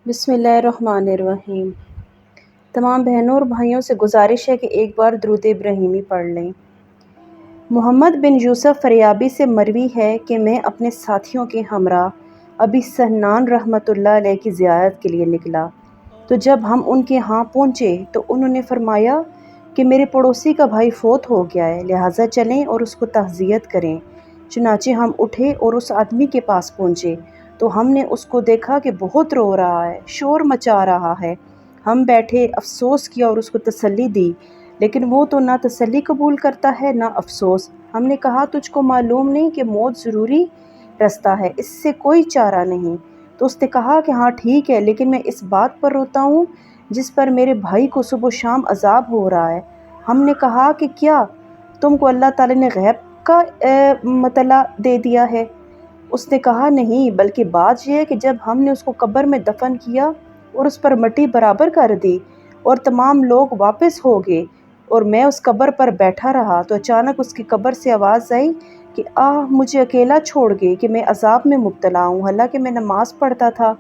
بسم اللہ الرحمن الرحیم۔ تمام بہنوں اور بھائیوں سے گزارش ہے کہ ایک بار درود ابراہیمی پڑھ لیں۔ محمد بن یوسف فریابی سے مروی ہے کہ میں اپنے ساتھیوں کے ہمراہ ابی سہنان رحمۃ اللہ علیہ کی زیارت کے لیے نکلا، تو جب ہم ان کے ہاں پہنچے تو انہوں نے فرمایا کہ میرے پڑوسی کا بھائی فوت ہو گیا ہے، لہٰذا چلیں اور اس کو تعزیت کریں۔ چنانچہ ہم اٹھے اور اس آدمی کے پاس پہنچے تو ہم نے اس کو دیکھا کہ بہت رو رہا ہے، شور مچا رہا ہے۔ ہم بیٹھے، افسوس کیا اور اس کو تسلی دی، لیکن وہ تو نہ تسلی قبول کرتا ہے نہ افسوس۔ ہم نے کہا تجھ کو معلوم نہیں کہ موت ضروری رستہ ہے، اس سے کوئی چارہ نہیں؟ تو اس نے کہا کہ ہاں ٹھیک ہے، لیکن میں اس بات پر روتا ہوں جس پر میرے بھائی کو صبح و شام عذاب ہو رہا ہے۔ ہم نے کہا کہ کیا تم کو اللہ تعالیٰ نے غیب کا مطلع دے دیا ہے؟ اس نے کہا نہیں، بلکہ بات یہ ہے کہ جب ہم نے اس کو قبر میں دفن کیا اور اس پر مٹی برابر کر دی اور تمام لوگ واپس ہو گئے اور میں اس قبر پر بیٹھا رہا، تو اچانک اس کی قبر سے آواز آئی کہ مجھے اکیلا چھوڑ گئے کہ میں عذاب میں مبتلا ہوں، حالانکہ میں نماز پڑھتا تھا،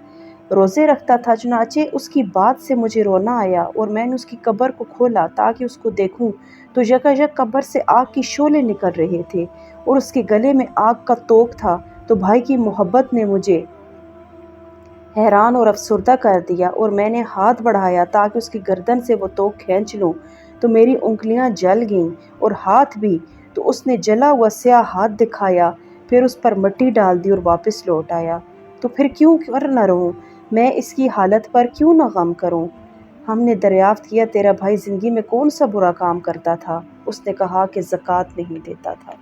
روزے رکھتا تھا۔ چنانچہ اس کی بات سے مجھے رونا آیا اور میں نے اس کی قبر کو کھولا تاکہ اس کو دیکھوں، تو یکایک قبر سے آگ کی شعلے نکل رہے تھے اور اس کے گلے میں آگ کا توق تھا۔ تو بھائی کی محبت نے مجھے حیران اور افسردہ کر دیا اور میں نے ہاتھ بڑھایا تاکہ اس کی گردن سے وہ توق کھینچ لوں، تو میری انگلیاں جل گئیں اور ہاتھ بھی، تو اس نے جلا ہوا سیاہ ہاتھ دکھایا، پھر اس پر مٹی ڈال دی اور واپس لوٹ آیا۔ تو پھر کیوں کر نہ رہوں میں، اس کی حالت پر کیوں نہ غم کروں؟ ہم نے دریافت کیا تیرا بھائی زندگی میں کون سا برا کام کرتا تھا؟ اس نے کہا کہ زکوٰۃ نہیں دیتا تھا۔